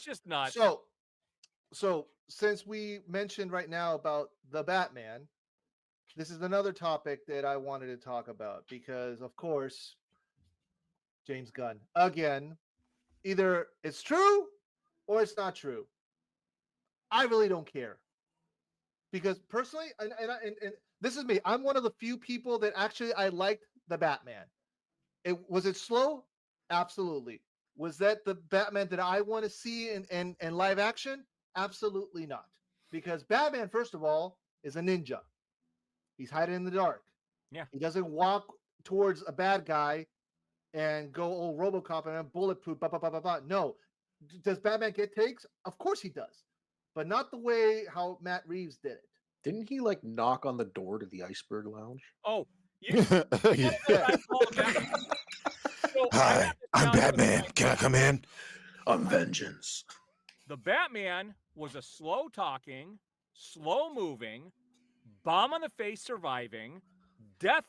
It's just nuts. So since we mentioned right now about the Batman, this is another topic that I wanted to talk about because, of course, James Gunn again. Either it's true or it's not true. I really don't care because personally, and this is me. I'm one of the few people that actually I liked the Batman. It slow? Absolutely. Was that the Batman that I want to see in live action? Absolutely not. Because Batman, first of all, is a ninja. He's hiding in the dark. Yeah. He doesn't walk towards a bad guy and go old RoboCop and bulletproof. Blah, blah, blah, blah, blah. No. Does Batman get takes? Of course he does, but not the way how Matt Reeves did it. Didn't he like knock on the door to the Iceberg Lounge? Oh, you know what I call that? So Hi, I'm Batman. Can I come in? I'm vengeance. The Batman was a slow talking, slow moving, bomb on the face surviving, death,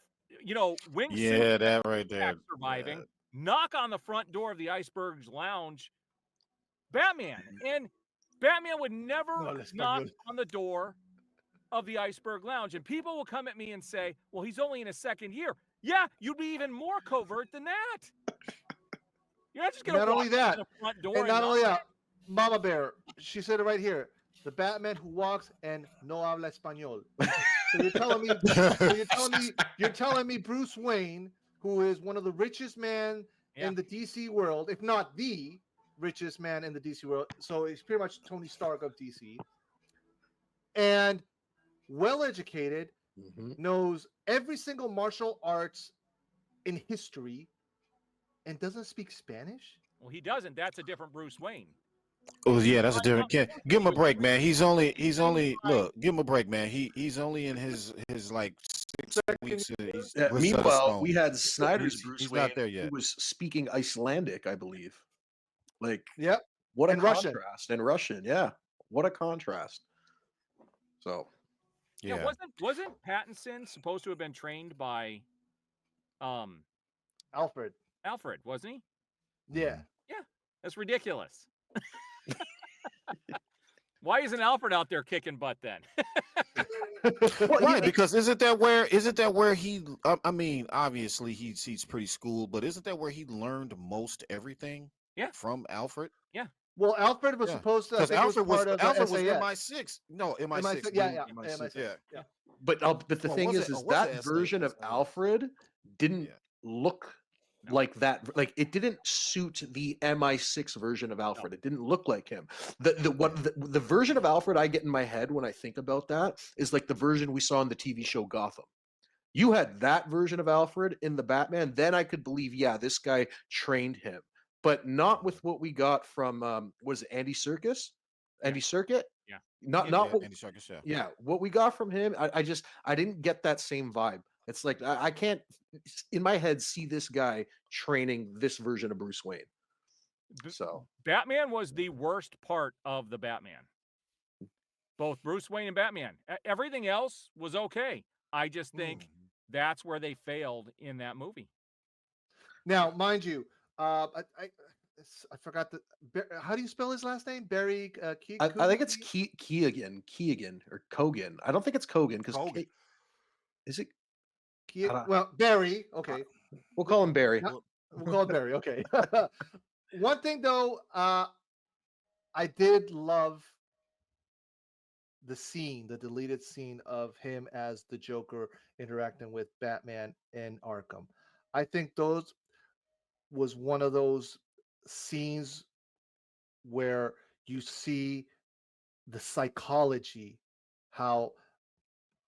wingsuit Yeah, that right there. surviving, Yeah. knock on the front door of the Iceberg's Lounge. Batman. And Batman would never knock on the door of the Iceberg Lounge. And people will come at me and say, well, he's only in his second year. Yeah, you'd be even more covert than that. You're not just going to walk only that, the front door. And not only that, Mama Bear, she said it right here. The Batman who walks and no habla español. So you're telling me Bruce Wayne, who is one of the richest men in the DC world, if not the richest man in the DC world. So he's pretty much Tony Stark of DC. And well-educated, knows every single martial arts in history, and doesn't speak Spanish? Well, he doesn't. That's a different Bruce Wayne. Oh yeah, that's a different. Give him a break, man. He's only look. Give him a break, man. He's only in his like 6 weeks. Meanwhile, we had Snyder's Bruce he's Wayne, not there yet. who was speaking Icelandic, I believe. Like, yep. What a and contrast. Russian. And Russian, yeah. What a contrast. So, yeah. Wasn't Pattinson supposed to have been trained by Alfred, wasn't he? Yeah. Yeah. That's ridiculous. Why isn't Alfred out there kicking butt then? Right, because isn't that where he? I mean, obviously he's pretty schooled, but isn't that where he learned most everything? Yeah, from Alfred. Yeah. Well, Alfred was supposed to. Because Alfred was SAS. MI6. No, MI6. Yeah. But the thing is that version of Alfred didn't look like that. Like it didn't suit the MI6 version of Alfred. It didn't look like him. The version of Alfred I get in my head when I think about that is like the version we saw in the TV show Gotham. You had that version of Alfred in the Batman, then I could believe, yeah, this guy trained him. But not with what we got from was it Andy Serkis? Andy Serkis? Yeah. Not what, Andy Serkis, yeah. What we got from him, I didn't get that same vibe. It's like I can't in my head see this guy training this version of Bruce Wayne. So Batman was the worst part of the Batman. Both Bruce Wayne and Batman. Everything else was okay. I just think that's where they failed in that movie. Now, mind you, I forgot how do you spell his last name? Barry I think it's Keegan or Kogan. I don't think it's Kogan because is it? Well, Barry. Okay, we'll call him Barry. We'll call him Barry. Okay. One thing though, I did love the deleted scene of him as the Joker interacting with Batman in Arkham. I think those was one of those scenes where you see the psychology, how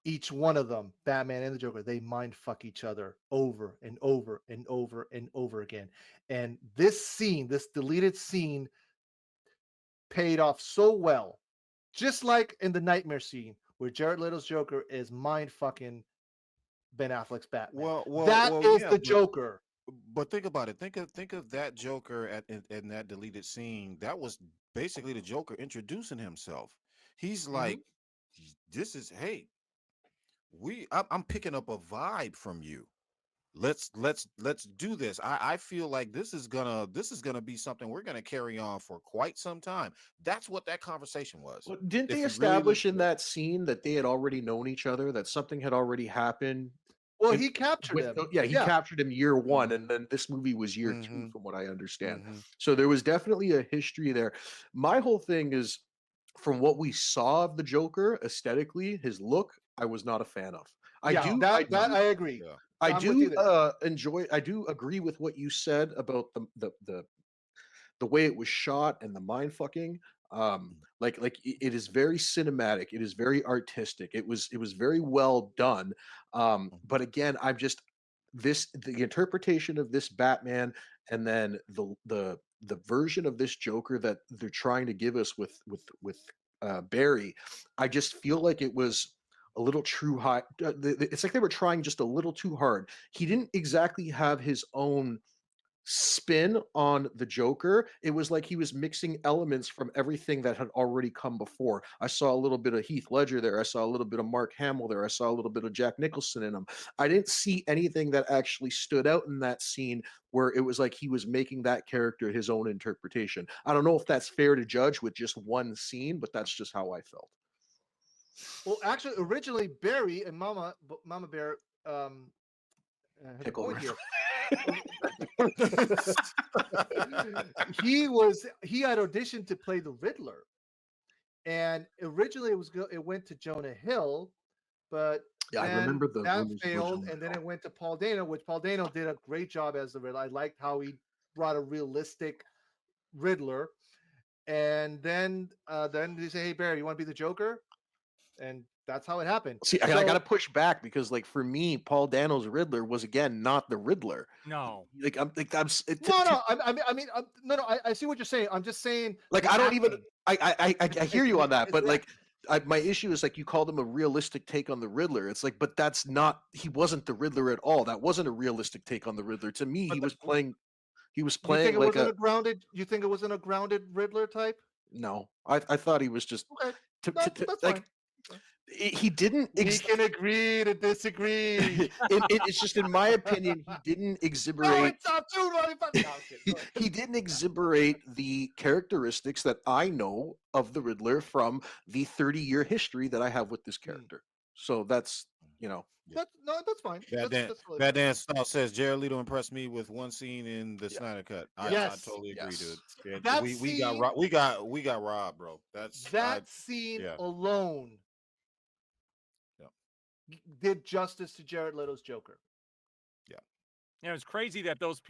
each one of them, Batman and the Joker, they mind fuck each other over and over and over and over again. And this scene, this deleted scene, paid off so well, just like in the Nightmare scene where Jared Leto's Joker is mind fucking Ben Affleck's Batman. That is the Joker. But think about it. Think of that Joker in that deleted scene. That was basically the Joker introducing himself. He's like, "This is I'm picking up a vibe from you. let's do this. I feel like this is gonna be something we're gonna carry on for quite some time. That's what that conversation was. Well, didn't If they you really look establish in at it. that scene that they had already known each other, that something had already happened? Well, in- he captured with him. yeah, he Yeah. captured him year one, and Mhm, then this movie was year two, mhm, from what I understand. mhm. So there was definitely a history there. My whole thing is, from what we saw of the Joker aesthetically, his look, I was not a fan of. I Yeah. do, I That do, I agree. Yeah. I I'm with you do there. enjoy. I do agree with what you said about the way it was shot and the mind fucking. It is very cinematic. It is very artistic. It was very well done. But again, I'm just the interpretation of this Batman, and then the version of this Joker that they're trying to give us with Barry. I just feel like it was a little too high. It's like they were trying just a little too hard. He didn't exactly have his own spin on the Joker. It was like he was mixing elements from everything that had already come before. I saw a little bit of Heath Ledger there. I saw a little bit of Mark Hamill there. I saw a little bit of Jack Nicholson in him. I didn't see anything that actually stood out in that scene where it was like he was making that character his own interpretation. I don't know if that's fair to judge with just one scene, but that's just how I felt. Well, actually, originally Barry and Mama Bear had a Pickle point Rick. here. He had auditioned to play the Riddler, and originally it went to Jonah Hill, but Yeah, I then remember the that rumors failed, originally. and then it went to Paul Dano, which Paul Dano did a great job as the Riddler. I liked how he brought a realistic Riddler, and then they say, "Hey Barry, you want to be the Joker?" And that's how it happened. See, I So gotta push back because, like, for me, Paul Dano's Riddler was again not the Riddler. No. Like, I'm no, no, no. I see what you're saying. I'm just saying like, the I don't even. acting. I hear you on that, It's but the like, my issue is like you called him a realistic take on the Riddler. It's like, but that's not. He wasn't the Riddler at all. That wasn't a realistic take on the Riddler. To me, but he the, was playing. He was you think playing it like wasn't a. a grounded? You think it wasn't a grounded Riddler type? No, I thought he was just Okay, that's like fine. he didn't. We can agree to disagree. It's just in my opinion, he didn't No, exhiberate. it's not true. No, I'm kidding. Go ahead. He didn't exhiberate the characteristics that I know of the Riddler from the 30-year history that I have with this Hmm. character. So that's, you know, That's fine. That's totally Bad fine. Dan Stout says Jared Leto impressed me with one scene in the yeah, Snyder Cut. I Yes, totally agree, dude. yes. Yeah, that we got scene, we got robbed, bro. That's I that scene yeah. alone Yeah. did justice to Jared Leto's Joker. Yeah. And it was crazy that those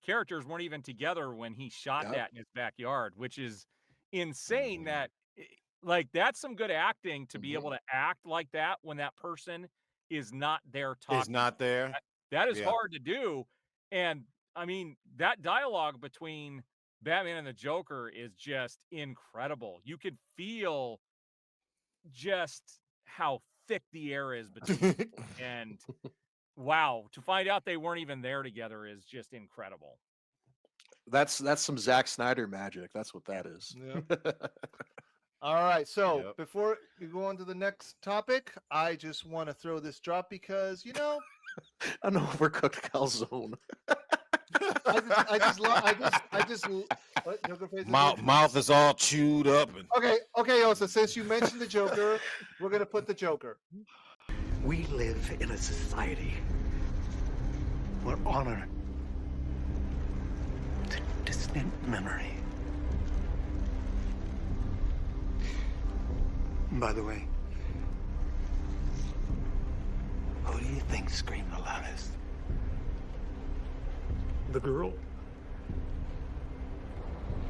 characters weren't even together when he shot Yep. that in his backyard, which is insane. Mhm. That like that's some good acting to be Mhm. able to act like that when that person is not there talking. Is not there. That is Yeah. hard to do. And I mean, that dialogue between Batman and the Joker is just incredible. You could feel just how thick the air is between them. And wow, to find out they weren't even there together is just incredible. That's some Zack Snyder magic. That's what that is. Yeah. All right. So Yep. before we go on to the next topic, I just want to throw this drop because An overcooked calzone. what, Joker face Mouth is all chewed up and Okay, Osa, since you mentioned the Joker, we're gonna put the Joker. We live in a society where honor is a distant memory. By the way, who do you think screamed the loudest? The girl?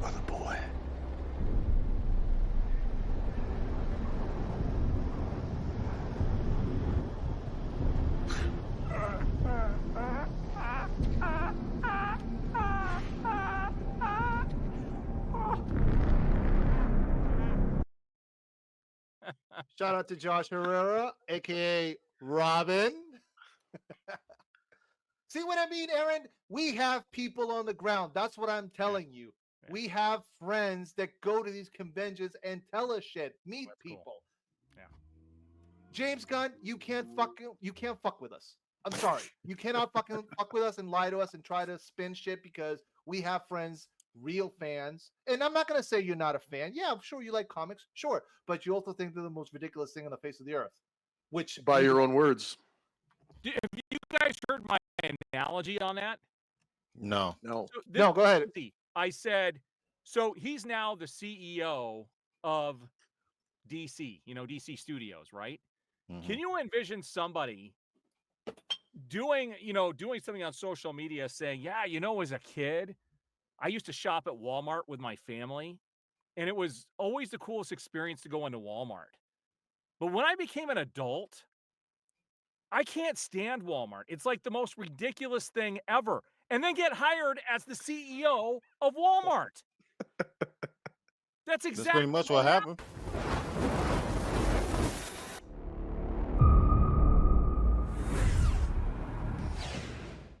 Or the boy? Shout out to Josh Herrera, aka Robin. See what I mean, Aaron? We have people on the ground. That's what I'm telling you. Yeah. We have friends that go to these conventions and tell us shit, meet That's cool. people. Yeah. James Gunn, you can't fuck with us. I'm sorry. You cannot fucking fuck with us and lie to us and try to spin shit because we have friends, real fans. And I'm not going to say you're not a fan. Yeah, I'm sure you like comics. Sure. But you also think they're the most ridiculous thing on the face of the earth. Which, By your own words. Have you guys heard my analogy on that? No. No. So No, go ahead. I said, so he's now the CEO of DC, DC Studios, right? Mhm. Can you envision somebody doing something on social media saying, yeah, as a kid, I used to shop at Walmart with my family, and it was always the coolest experience to go into Walmart. But when I became an adult, I can't stand Walmart. It's like the most ridiculous thing ever. And then get hired as the CEO of Walmart. That's That's exactly pretty much what happened.